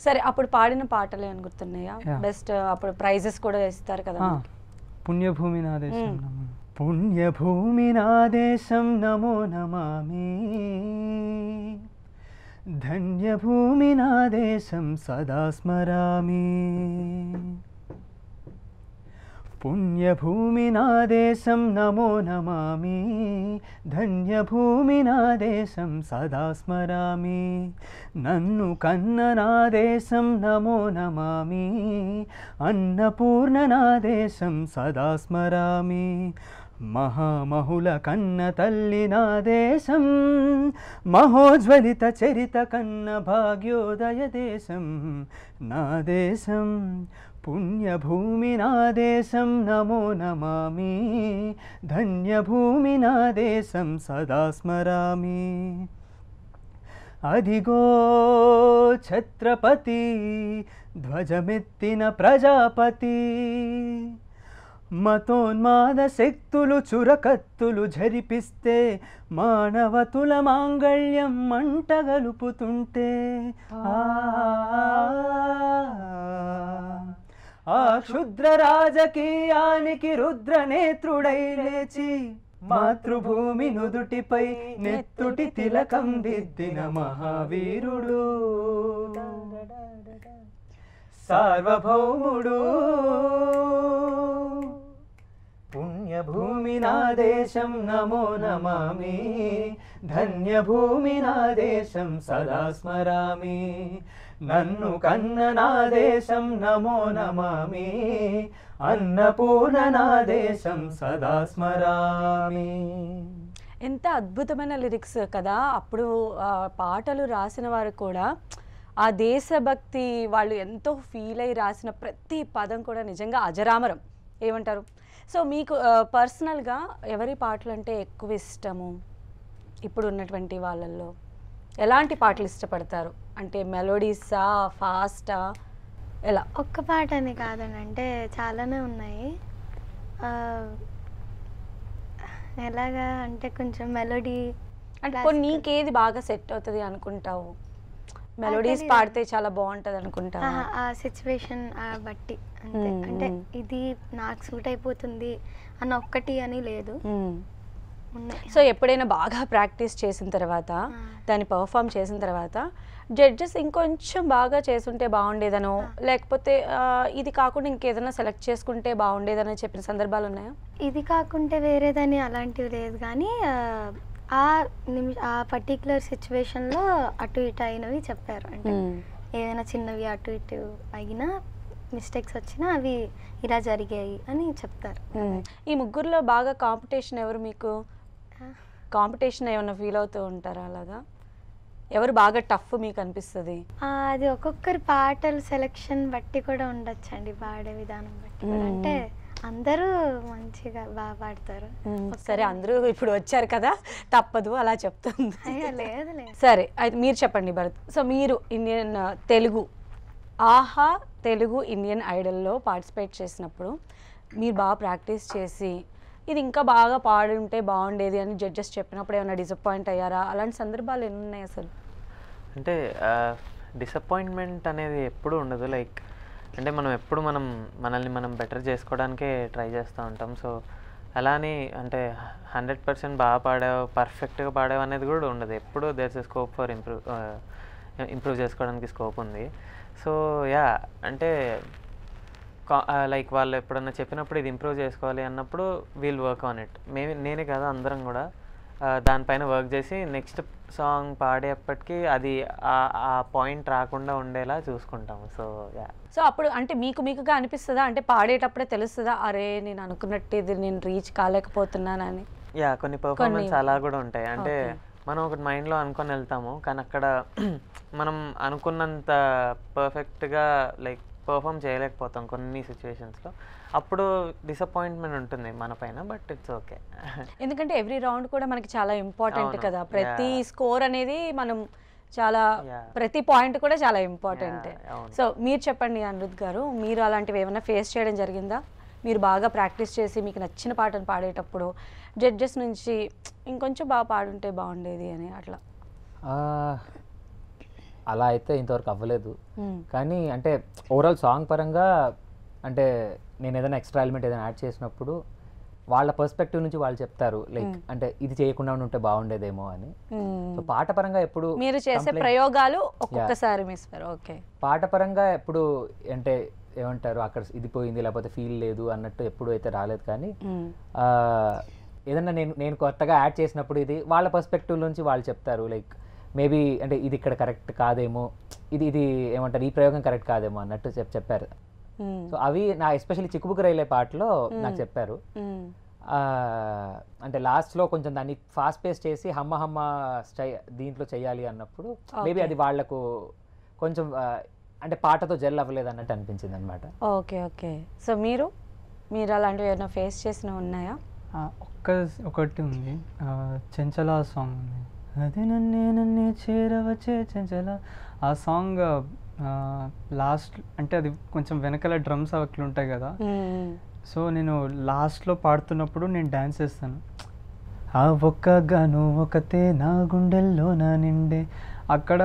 సరే, అప్పుడు పాడిన పాటలు ఏమైనా గుర్తున్నాయా? బెస్ట్ అప్పుడు ప్రైజెస్ కూడా ఇస్తారు కదా. పుణ్యభూమి నా దేశం పుణ్యభూమి నా దేశం నమో నమామి, ధన్యభూమి నా దేశం సదా స్మరామి. పుణ్యభూమి నా దేశం నమో నమామి, ధన్యభూమి నా దేశం సదా స్మరామి. నన్ను కన్న నా దేశం నమో నమామి, అన్నపూర్ణ నా దేశం సదా స్మరామి. మహామహుల కన్న తల్లి నా దేశం, మహోజ్వలిత చరిత కన్న భాగ్యోదయ దేశం నా దేశం. పుణ్యభూమి నా దేశం నమో నమామి, ధన్యభూమి నా దేశం సదా స్మరామి. అదిగో ఛత్రపతి ధ్వజమెత్తిన ప్రజాపతి, మతోన్మాద శక్తులు చురకత్తులు జరిపిస్తే మానవతుల మాంగళ్యం మంటగలుపుతుంటే, ఆ క్షుద్ర రాజకీయానికి రుద్రనేత్రుడై లేచి మాతృభూమి నుదుటిపై నెత్తుటి తిలకం దిద్దిన మహావీరుడు, సార్వభౌముడు. పుణ్యభూమి నా దేశం నమో నమామి, ధన్యభూమి నా దేశం సదా స్మరామి. నన్ను కన్న నా దేశం నమో నమామి, అన్నపూర్ణ నా దేశం సదా స్మరామి. ఎంత అద్భుతమైన లిరిక్స్ కదా. అప్పుడు పాటలు రాసిన వారు కూడా ఆ దేశభక్తి వాళ్ళు ఎంతో ఫీల్ అయ్యి రాసిన ప్రతి పదం కూడా నిజంగా అజరామరం. ఏమంటారు? సో మీకు పర్సనల్గా ఎవరి పాటలు అంటే ఎక్కువ ఇష్టము? ఇప్పుడు ఉన్నటువంటి వాళ్ళల్లో ఎలాంటి పాటలు ఇష్టపడతారు? అంటే మెలోడీసా, ఫాస్టా, ఎలా? ఒక్క పాట అని కాదని, అంటే చాలానే ఉన్నాయి. ఎలాగా అంటే కొంచెం మెలోడీ అంటే నీకేది బాగా సెట్ అవుతుంది అనుకుంటావు? మెలోడీస్ పాడితే చాలా బాగుంటుంది అనుకుంటావా? ఆ సిచ్యువేషన్ బట్టి అంతే. అంటే ఇది నాకు సూట్ అయిపోతుంది అన్న ఒక్కటి అని లేదు. సో ఎప్పుడైనా బాగా ప్రాక్టీస్ చేసిన తర్వాత, దాన్ని పర్ఫామ్ చేసిన తర్వాత జడ్జెస్ ఇంకొంచెం బాగా చేసుంటే బాగుండేదనో, లేకపోతే ఇది కాకుండా ఇంకేదైనా సెలెక్ట్ చేసుకుంటే బాగుండేదని చెప్పిన సందర్భాలు ఉన్నాయా? ఇది కాకుంటే వేరేదని అలాంటివి లేదు, కానీ ఆ పర్టిక్యులర్ సిచ్యువేషన్లో అటు ఇటు అయినవి చెప్పారు. అంటే ఏదైనా చిన్నవి అటు ఇటు అయినా మిస్టేక్స్ వచ్చినా అవి ఇలా జరిగాయి అని చెప్తారు. ఈ ముగ్గురులో బాగా కాంపిటీషన్ ఎవరు మీకు? కాంపిటీషన్ ఏమైనా ఫీల్ అవుతూ ఉంటారా అలాగా? ఎవరు బాగా టఫ్ మీకు అనిపిస్తుంది? అది ఒక్కొక్కరి పాటలు సెలెక్షన్ బట్టి కూడా ఉండొచ్చండి, పాడే విధానం బట్టి కూడా. అంటే అందరూ మంచిగా బాగా పాడతారు. సరే, అందరూ ఇప్పుడు వచ్చారు కదా, తప్పదు అలా చెప్తుంది. అయ్యో లేదు లేదు. సరే, అయితే మీరు చెప్పండి భరత్. సో మీరు ఇండియన్ తెలుగు ఆహా తెలుగు ఇండియన్ ఐడల్లో పార్టిసిపేట్ చేసినప్పుడు మీరు బాగా ప్రాక్టీస్ చేసి ఇది ఇంకా బాగా పాడుంటే బాగుండేది అని జడ్జెస్ చెప్పినప్పుడు ఏమైనా డిసప్పాయింట్ అయ్యారా? అలాంటి సందర్భాలు ఎన్ని ఉన్నాయి అసలు? అంటే డిసప్పాయింట్మెంట్ అనేది ఎప్పుడు ఉండదు. లైక్ అంటే మనం ఎప్పుడు మనల్ని మనం బెటర్ చేసుకోవడానికే ట్రై చేస్తూ ఉంటాం. సో అలానే అంటే 100% బాగా పాడావు, పర్ఫెక్ట్గా పాడావు అనేది కూడా ఉండదు. ఎప్పుడు there's a scope for improve చేసుకోవడానికి స్కోప్ ఉంది. సో యా, అంటే లైక్ వాళ్ళు ఎప్పుడన్నా చెప్పినప్పుడు ఇది ఇంప్రూవ్ చేసుకోవాలి అన్నప్పుడు వీల్ వర్క్ ఆన్ ఇట్. నేనే కదా, అందరం కూడా దానిపైన వర్క్ చేసి నెక్స్ట్ సాంగ్ పాడేప్పటికీ అది ఆ పాయింట్ రాకుండా ఉండేలా చూసుకుంటాము. So yeah. సో అప్పుడు అంటే మీకుగా అనిపిస్తుందా, అంటే పాడేటప్పుడే తెలుస్తుందా, అరే నేను అనుకున్నట్టు ఇది నేను రీచ్ కాలేకపోతున్నానని? యా, కొన్ని పర్ఫార్మెన్స్ అలా కూడా ఉంటాయి. అంటే మనం ఒకటి మైండ్లో అనుకొని వెళ్తాము, కానీ అక్కడ మనం అనుకున్నంత పర్ఫెక్ట్గా లైక్ పర్ఫామ్ చేయలేకపోతాం కొన్ని సిచ్యువేషన్స్లో. అప్పుడు డిసప్పాయింట్మెంట్ ఉంటుంది మన పైన, బట్ ఇట్స్ ఓకే. ఎందుకంటే ఎవ్రీ రౌండ్ కూడా మనకి చాలా ఇంపార్టెంట్ కదా, ప్రతి స్కోర్ అనేది మనం చాలా ప్రతి పాయింట్ కూడా చాలా ఇంపార్టెంట్. సో మీరు చెప్పండి అనిరుద్ గారు, మీరు అలాంటివి ఏమైనా ఫేస్ చేయడం జరిగిందా? మీరు బాగా ప్రాక్టీస్ చేసి మీకు నచ్చిన పాటను పాడేటప్పుడు జడ్జెస్ నుంచి ఇంకొంచెం బాగా పాడుంటే బాగుండేది అని అట్లా? అలా అయితే ఇంతవరకు అవ్వలేదు. కానీ అంటే ఓవరాల్ సాంగ్ పరంగా అంటే నేను ఏదైనా ఎక్స్ట్రా ఎలిమెంట్ ఏదైనా యాడ్ చేసినప్పుడు వాళ్ళ పర్స్పెక్టివ్ నుంచి వాళ్ళు చెప్తారు, లైక్ అంటే ఇది చేయకుండా ఉంటే బాగుండేదేమో అని. సో పాట పరంగా ఎప్పుడు మీరు చేసే ప్రయోగాలు ఒక్కొక్కసారి మిస్. ఓకే, పాట పరంగా ఎప్పుడు అంటే ఏమంటారు, అక్కడ ఇది పోయింది లేకపోతే ఫీల్ లేదు అన్నట్టు ఎప్పుడు అయితే రాలేదు. కానీ ఏదన్నా నేను కొత్తగా యాడ్ చేసినప్పుడు ఇది వాళ్ళ పర్స్పెక్టివ్ నుంచి వాళ్ళు చెప్తారు, లైక్ మేబీ అంటే ఇది ఇక్కడ కరెక్ట్ కాదేమో, ఇది ఏమంటారు ఈ ప్రయోగం కరెక్ట్ కాదేమో అన్నట్టు చెప్పారు. సో అవి నా ఎస్పెషల్లీ చిక్కుబుక్ రైలే పాటలో నాకు చెప్పారు. అంటే లాస్ట్లో కొంచెం దాన్ని ఫాస్ట్ పేస్ చేసి హమ్మ దీంట్లో చేయాలి అన్నప్పుడు మేబీ అది వాళ్లకు కొంచెం అంటే పాటతో జెల్ అవ్వలేదు అన్నట్టు అనిపించింది అనమాట. Okay okay. సో మీరు అలాంటివి ఏమైనా ఫేస్ చేసినవి ఉన్నాయా? ఒకటి ఉంది, చెంచల సాంగ్ ఉంది, అది నన్నే చేరవచ్చే చెంచల. ఆ సాంగ్ లాస్ట్ అంటే అది కొంచెం వెనకాల డ్రమ్స్ అట్లా ఉంటాయి కదా. సో నేను లాస్ట్లో పాడుతున్నప్పుడు నేను డాన్స్ చేస్తాను. ఆ ఒక్కగాను ఒకతే నా గుండెల్లో నా నిండే. అక్కడ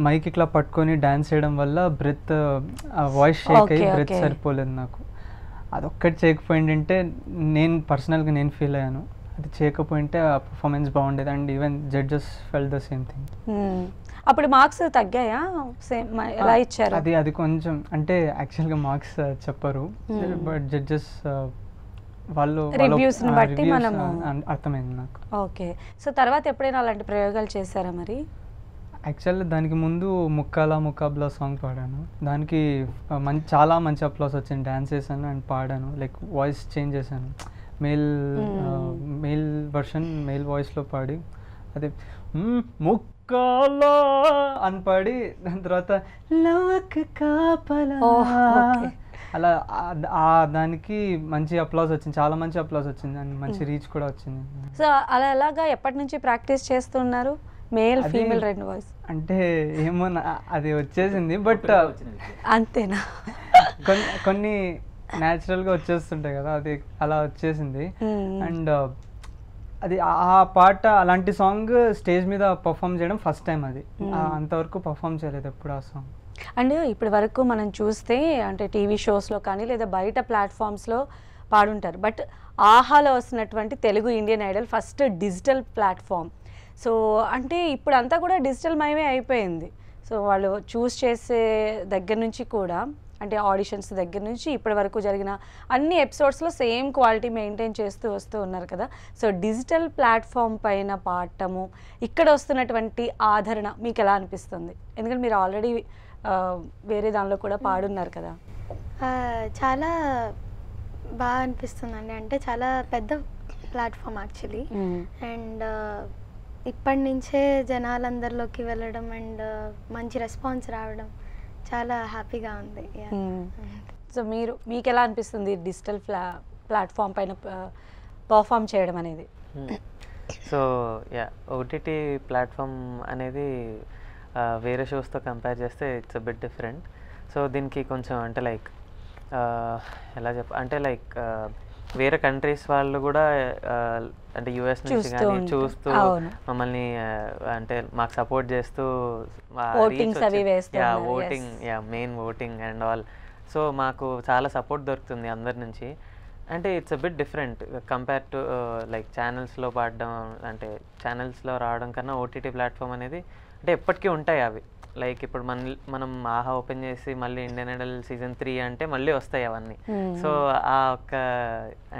మైక్ ఇట్లా పట్టుకొని డాన్స్ చేయడం వల్ల బ్రెత్ వాయిస్ షేక్ అయ్యి బ్రెత్ సరిపోలేదు నాకు. అదొక్కటి చేయకపోయిందంటే నేను పర్సనల్గా నేను ఫీల్ అయ్యాను. అది చేయకపోయింటే ఆ పర్ఫార్మెన్స్ బాగుండేది. And even judges fell the same thing. అప్పుడు మార్క్స్ తగ్గాయా? సేమ్ ఎలా ఇచ్చారు? అది కొంచెం అంటే యాక్చువల్గా మార్క్స్ చెప్పరు, బట్ జడ్జెస్ వాళ్ళు రివ్యూస్ బట్టి మనము అర్థమైంది నాకు. ఓకే. సో తర్వాత ఎప్పుడైనా అలాంటి ప్రయోగాలు చేశారా మరి? యాక్చువల్లీ దానికి ముందు ముక్కాబ్లా సాంగ్ పాడాను. దానికి చాలా మంచి అప్లాస్ వచ్చింది. డ్యాన్స్ చేశాను అండ్ పాడాను, లైక్ వాయిస్ చేంజ్ చేశాను. మేల్ వర్షన్ మేల్ వాయిస్లో పాడి అదే ముక్కాలా అని పాడి దాని తర్వాత లవక్ కాపలా అలా దానికి మంచి అప్లాస్ వచ్చింది, చాలా మంచి అప్లాస్ వచ్చింది అండ్ మంచి రీచ్ కూడా వచ్చింది. సో అలా ఎలాగా ఎప్పటి నుంచి ప్రాక్టీస్ చేస్తున్నారు? మేల్ ఫీమేల్ రెండు వాయిస్ అంటే ఏమో అది వచ్చేసింది, బట్ అంతేనా? కొన్ని న్యాచురల్గా వచ్చేస్తుంటాయి కదా, అది అలా వచ్చేసింది. అండ్ అది ఆ పాట అలాంటి సాంగ్ స్టేజ్ మీద పర్ఫామ్ చేయడం ఫస్ట్ టైం. అది అంతవరకు పర్ఫామ్ చేయలేదు ఎప్పుడు ఆ సాంగ్. అండ్ ఇప్పటి వరకు మనం చూస్తే అంటే టీవీ షోస్లో కానీ లేదా బయట ప్లాట్ఫామ్స్లో పాడుంటారు, బట్ ఆహాలో వస్తున్నటువంటి Telugu Indian Idol first digital platform. So అంటే ఇప్పుడు అంతా కూడా డిజిటల్ మయమే అయిపోయింది. సో వాళ్ళు చూస్ చేసే దగ్గర నుంచి కూడా అంటే ఆడిషన్స్ దగ్గర నుంచి ఇప్పటి వరకు జరిగిన అన్ని ఎపిసోడ్స్లో సేమ్ క్వాలిటీ మెయింటైన్ చేస్తూ వస్తూ ఉన్నారు కదా. సో డిజిటల్ ప్లాట్ఫామ్ పైన పాడటము, ఇక్కడ వస్తున్నటువంటి ఆదరణ మీకు ఎలా అనిపిస్తుంది? ఎందుకంటే మీరు ఆల్రెడీ వేరే దానిలో కూడా పాడున్నారు కదా. చాలా బాగా అనిపిస్తుందండి. అంటే చాలా పెద్ద ప్లాట్ఫామ్ యాక్చువల్లీ. అండ్ ఇప్పటి నుంచే జనాలందరిలోకి వెళ్ళడం అండ్ మంచి రెస్పాన్స్ రావడం చాలా హ్యాపీగా ఉంది. సో మీకు ఎలా అనిపిస్తుంది డిజిటల్ ప్లాట్ఫామ్ పైన పర్ఫామ్ చేయడం అనేది? సో ఓటీటీ ప్లాట్ఫామ్ అనేది వేరే షోస్తో కంపేర్ చేస్తే it's a bit different. So దీనికి కొంచెం అంటే లైక్ ఎలా అంటే లైక్ వేరే కంట్రీస్ వాళ్ళు కూడా అంటే యుఎస్ నుంచి కానీ చూస్తూ మమ్మల్ని అంటే మాకు సపోర్ట్ చేస్తూ main voting and all. So మాకు చాలా సపోర్ట్ దొరుకుతుంది అందరి నుంచి. అంటే it's a bit different compare to like ఛానల్స్లో పాడడం, అంటే ఛానల్స్లో రావడం కన్నా ఓటీటీ ప్లాట్ఫామ్ అనేది అంటే ఎప్పటికీ ఉంటాయి అవి. లైక్ ఇప్పుడు మనం ఆహా ఓపెన్ చేసి మళ్ళీ ఇండియన్ ఐడల్ సీజన్ 3 అంటే మళ్ళీ వస్తాయి అవన్నీ. సో ఆ ఒక్క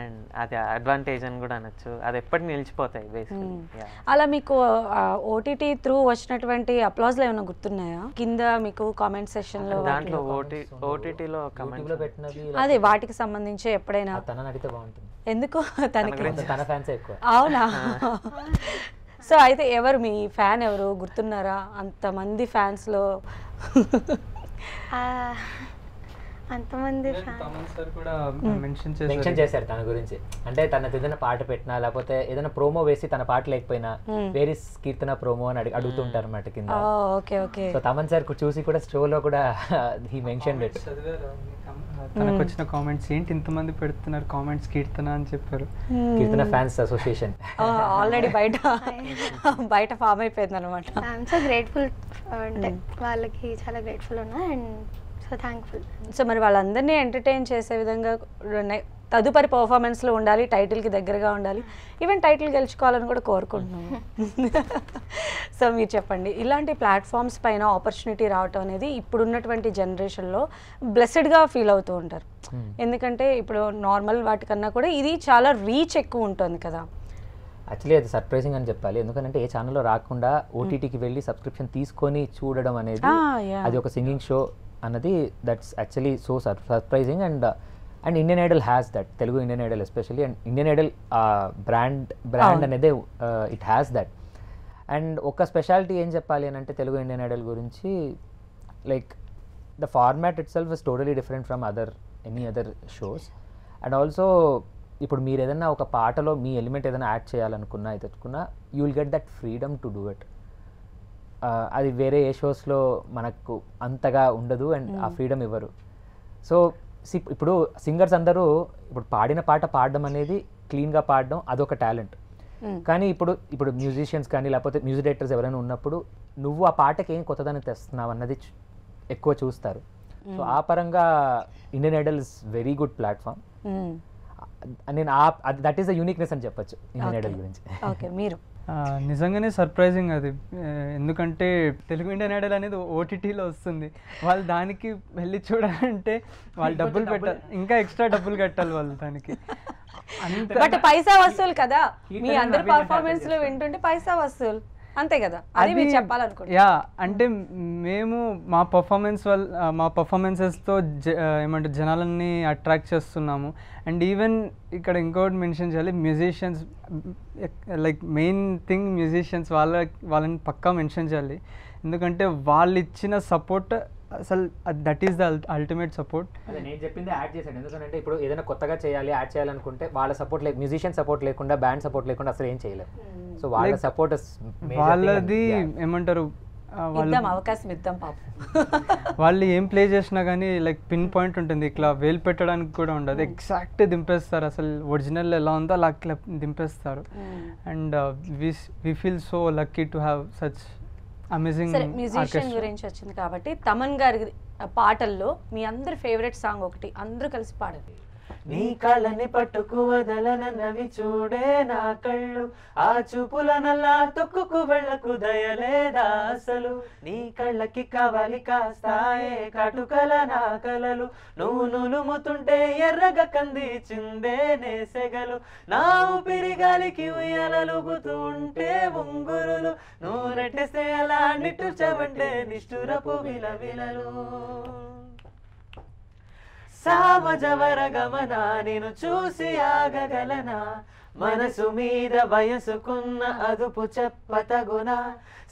అండ్ అది అడ్వాంటేజ్ అని కూడా అనొచ్చు, అది ఎప్పటికీ నిలిచిపోతాయి బేసికలీ. అలా మీకు ఓటీటీ త్రూ వచ్చినటువంటి అప్లాజ్లు ఏమైనా గుర్తున్నాయా కింద మీకు కామెంట్ సెక్షన్లో? దాంట్లో ఓటీటీలో కమెంట్ పెట్టినది అదే వాటికి సంబంధించి ఎప్పుడైనా తనని అడిగితే బాగుంటుంది. ఎందుకు తనకి తన ఫ్యాన్స్ ఎక్కువ. అవునా? సో అయితే ఎవరు మీ ఫ్యాన్ ఎవరు గుర్తున్నారా అంతమంది ఫ్యాన్స్లో? అంతమంది మెన్షన్ చేశారు తన గురించి. అంటే తన ఏదైనా పాట పెట్టినా లేకపోతే ఏదైనా ప్రోమో వేసి తన పాట లేకపోయినా వేరే కీర్తన ప్రోమో అని అడుగుతుంటారు అన్నమాట కింద. Okay okay. So Thaman sir చూసి కూడా షోలో కూడా హీ మెన్షన్ ఇట్. తనకు వచ్చిన కామెంట్స్ ఏంటి ఇంతమంది పెడుతున్నారు కామెంట్స్ కీర్తన అని చెప్పారు. కీర్తన ఫ్యాన్స్ అసోసియేషన్ ఆల్రెడీ బయట ఫామ్ అయిపోయింది అనమాట. ఐఎమ్ సో గ్రేట్ఫుల్, అంటే వాళ్ళకి చాలా గ్రేట్ఫుల్ ఉన్నా అండ్ సో థ్యాంక్ఫుల్. సో మరి వాళ్ళందరినీ ఎంటర్టైన్ చేసే విధంగా తదుపరి పర్ఫార్మెన్స్లో ఉండాలి, టైటిల్కి దగ్గరగా ఉండాలి, ఈవెన్ టైటిల్ గెలుచుకోవాలని కూడా కోరుకుంటున్నాము. సో మీరు చెప్పండి, ఇలాంటి ప్లాట్ఫామ్స్ పైన ఆపర్చునిటీ రావటం అనేది ఇప్పుడున్నటువంటి జనరేషన్లో బ్లెస్డ్గా ఫీల్ అవుతూ ఉంటారు. ఎందుకంటే ఇప్పుడు నార్మల్ వాటికన్నా కూడా ఇది చాలా రీచ్ ఎక్కువ ఉంటుంది కదా. యాక్చువల్లీ అది సర్ప్రైజింగ్ అని చెప్పాలి. ఎందుకంటే ఏ ఛానల్లో రాకుండా ఓటీటీకి వెళ్ళి సబ్స్క్రిప్షన్ తీసుకొని చూడడం అనేది, అది ఒక సింగింగ్ షో అన్నది that's actually so surprising. And Indian Idol has that, Telugu Indian Idol especially, and Indian Idol brand అనేది ఇట్ హ్యాస్ దట్. అండ్ ఒక స్పెషాలిటీ ఏం చెప్పాలి అని అంటే తెలుగు ఇండియన్ ఐడల్ గురించి, like the format it self is totally different from any other shows. And also ఇప్పుడు మీరు ఏదైనా ఒక పాటలో మీ ఎలిమెంట్ ఏదైనా యాడ్ చేయాలనుకున్నా ఎత్తుకున్నా you will get that freedom to do it. అది వేరే ఏ షోస్లో మనకు అంతగా ఉండదు అండ్ ఆ ఫ్రీడమ్ ఇవ్వరు. సో ఇప్పుడు సింగర్స్ అందరూ ఇప్పుడు పాడిన పాట పాడడం అనేది క్లీన్గా పాడడం అదొక టాలెంట్. కానీ ఇప్పుడు మ్యూజిషియన్స్ కానీ లేకపోతే మ్యూజిక్ డైరెక్టర్స్ ఎవరైనా ఉన్నప్పుడు నువ్వు ఆ పాటకి ఏం కొత్తదాన్ని తెస్తున్నావు అన్నది ఎక్కువ చూస్తారు. సో ఆ పరంగా Indian Idol is very good platform. నేను దట్ ఈస్ ద యూనిక్నెస్ అని చెప్పొచ్చు ఇండియన్ ఐడల్ గురించి. ఓకే, మీరు? నిజంగానే సర్ప్రైజింగ్ అది. ఎందుకంటే తెలుగు ఇండియన్ ఐడల్ అనేది ఓటీటీలో వస్తుంది, వాళ్ళు దానికి వెళ్ళి చూడాలంటే వాళ్ళు డబ్బులు పెట్టాలి, ఇంకా ఎక్స్ట్రా డబ్బులు కట్టాలి వాళ్ళు దానికి. బట్ పైసా వసూలు కదా, మీ అందరి పర్ఫార్మెన్స్లో వింటుంటే పైసా వసూలు అంతే కదా, అది మీరు చెప్పాలనుకుంటున్నా. యా, అంటే మేము మా పర్ఫార్మెన్సెస్తో ఏమంటారు జనాలన్నీ అట్రాక్ట్ చేస్తున్నాము. అండ్ ఈవెన్ ఇక్కడ ఇంకోటి మెన్షన్ చేయాలి, musicians, like main thing musicians వాళ్ళని పక్కా మెన్షన్ చేయాలి. ఎందుకంటే వాళ్ళు ఇచ్చిన సపోర్ట్ అసలు that is the ultimate support. అదే నేను చెప్పింది యాడ్ చేశాను. ఎందుకంటే ఇప్పుడు ఏదైనా కొత్తగా యాడ్ చేయాలనుకుంటే వాళ్ళ సపోర్ట్ మ్యూజిషియన్ సపోర్ట్ లేకుండా, బ్యాండ్ సపోర్ట్ లేకుండా అసలు ఏం చేయలేము. సో వాళ్ళ సపోర్ట్ వాళ్ళది ఏమంటారు, అవకాశం ఇద్దాం పాపం. వాళ్ళు ఏం ప్లే చేసినా కానీ లైక్ పిన్ పాయింట్ ఉంటుంది, ఇట్లా వేలు పెట్టడానికి కూడా ఉండదు, ఎగ్జాక్ట్ దింపేస్తారు. అసలు ఒరిజినల్ ఎలా ఉందో అలా దింపేస్తారు. And we feel so lucky to have such amazing. సరే, మ్యూజిషియన్ గురించి వచ్చింది కాబట్టి తమన్ గారి పాటల్లో మీ అందరి ఫేవరెట్ సాంగ్ ఒకటి అందరూ కలిసి పాడండి. నీ కళ్ళని పట్టుకు వదలనన్నవి చూడే నా కళ్ళు, ఆ చూపుల నల్లా తొక్కుకు వెళ్ళకు దయలేదా అసలు, నీ కళ్ళకి కవాలి కాస్తాయే కటుకల నా కలలు, నువ్వు నులుముతుంటే ఎర్రగ కంది చిందే నేసెగలు, నా ఊపిరి గాలికి ఉయ్యాలలుగుతూ ఉంటే ఉంగురులు, నువ్వు నెట్టేస్తే అలా నిట్టుచవంటే నిష్ఠురపు విలవిలలు. సామజవర గమన నేను చూసి ఆగగలనా మనసు మీద వయసుకున్న అదుపు చెప్పతగునా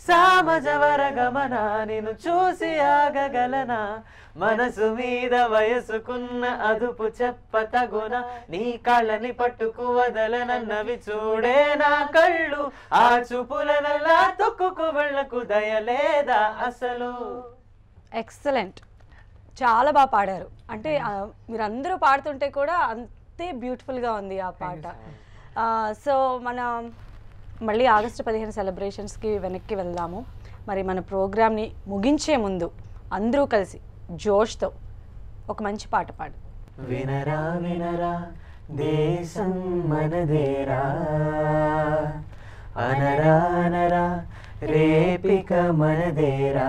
సామజవర గమన నేను చూసి ఆగగలనా మనసు మీద వయసుకున్న అదుపు చెప్పతగునా నీ కాళ్ళని పట్టుకు వదలనన్నవి చూడే నా కళ్ళు ఆ చూపులనల్లా తొక్కుకు వెళ్ళకు దయలేదా అసలు. ఎక్సలెంట్, చాలా బాగా పాడారు. అంటే మీరందరూ పాడుతుంటే కూడా అంతే బ్యూటిఫుల్గా ఉంది ఆ పాట. సో మనం మళ్ళీ ఆగస్టు 15 సెలబ్రేషన్స్కి వెనక్కి వెళ్దాము. మరి మన ప్రోగ్రామ్ని ముగించే ముందు అందరూ కలిసి జోష్తో ఒక మంచి పాట పాడు. వినరా వినరా దేశం మనదేరా అనరా అనరా రేపిక మనదేరా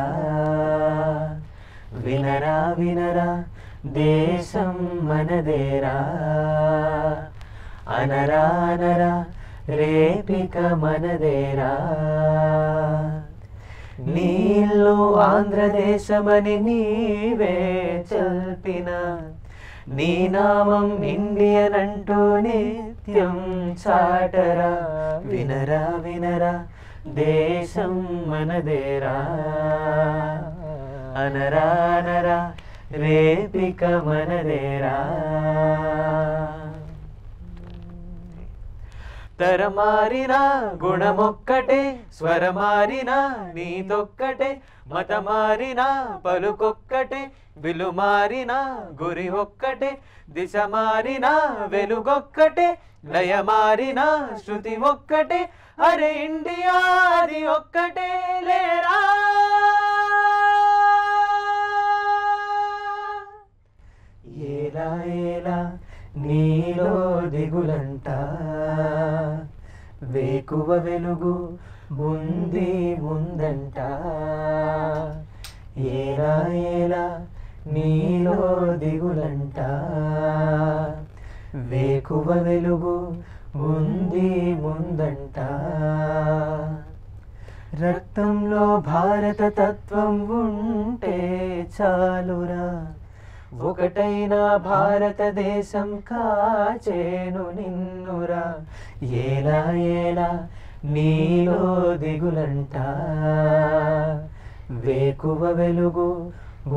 వినరా వినరా దేశం మనదేరా అనరా అనరా రేపిక మనదేరా నీళ్ళు ఆంధ్రదేశమని నీవే చల్పిన నీ నామం ఇండియన్ అంటూ నిత్యం చాటరా వినరా వినరా దేశం మనదేరా అనరా అనరా రేపిక మనదేరా తరమారిన గుణమొక్కటే స్వరమారిన నీతొక్కటే మతమారిన పలుకొక్కటే విలుమారిన గురి ఒక్కటే దిశ మారిన వెలుగొక్కటే లయమారిన శృతి ఒక్కటే అరే ఇండియా అది ఒక్కటే లేరా. ఏలా ఏలా నీలో దిగులంట వేకువ వెలుగు ముంది ముందంట ఏలా ఏలా నీలో దిగులంట వేకువ వెలుగు ఉంది ముందంట రక్తంలో భారత తత్వం ఉంటే చాలురా ఒకటైన భారతదేశం కాచేను నిన్నురా ఏలా ఏలా నీలో దిగులంట వేకువ వెలుగు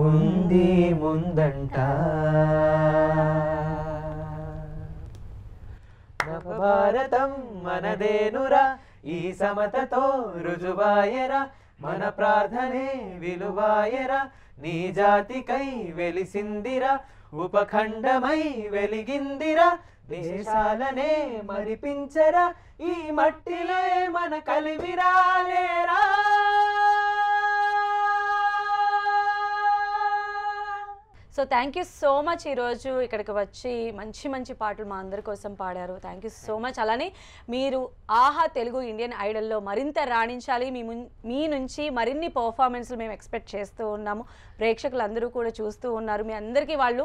ఉంది ముందంట భారతం మనదేనురా ఈ సమతతో రుజువాయరా మన ప్రార్థనే విలువాయరా నీ జాతికై వెలిసిందిరా ఉపఖండమై వెలిగిందిరా దేశాలనే మరిపించరా ఈ మట్టిలే మన కలివిరా లేరా. So thank you so much ఈరోజు ఇక్కడికి వచ్చి మంచి మంచి పాటలు మా అందరి కోసం పాడారు. Thank you so much. అలానే మీరు ఆహా తెలుగు ఇండియన్ ఐడల్లో మరింత రాణించాలి. మీ నుంచి మరిన్ని పర్ఫార్మెన్స్లు మేము ఎక్స్పెక్ట్ చేస్తూ ఉన్నాము. ప్రేక్షకులు అందరూ కూడా చూస్తూ ఉన్నారు. మీ అందరికీ వాళ్ళు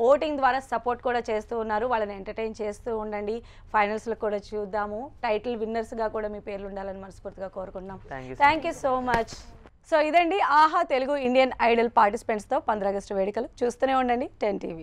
ఓటింగ్ ద్వారా సపోర్ట్ కూడా చేస్తూ ఉన్నారు. వాళ్ళని ఎంటర్టైన్ చేస్తూ ఉండండి. ఫైనల్స్లో కూడా చూద్దాము. టైటిల్ విన్నర్స్గా కూడా మీ పేర్లు ఉండాలని మనస్ఫూర్తిగా కోరుకుంటున్నాం. Thank you so much. So ఇదండి ఆహా తెలుగు ఇండియన్ ఐడల్ పార్టిసిపెంట్స్తో 15 ఆగస్టు వేడుకలు. చూస్తూనే ఉండండి 10 TV.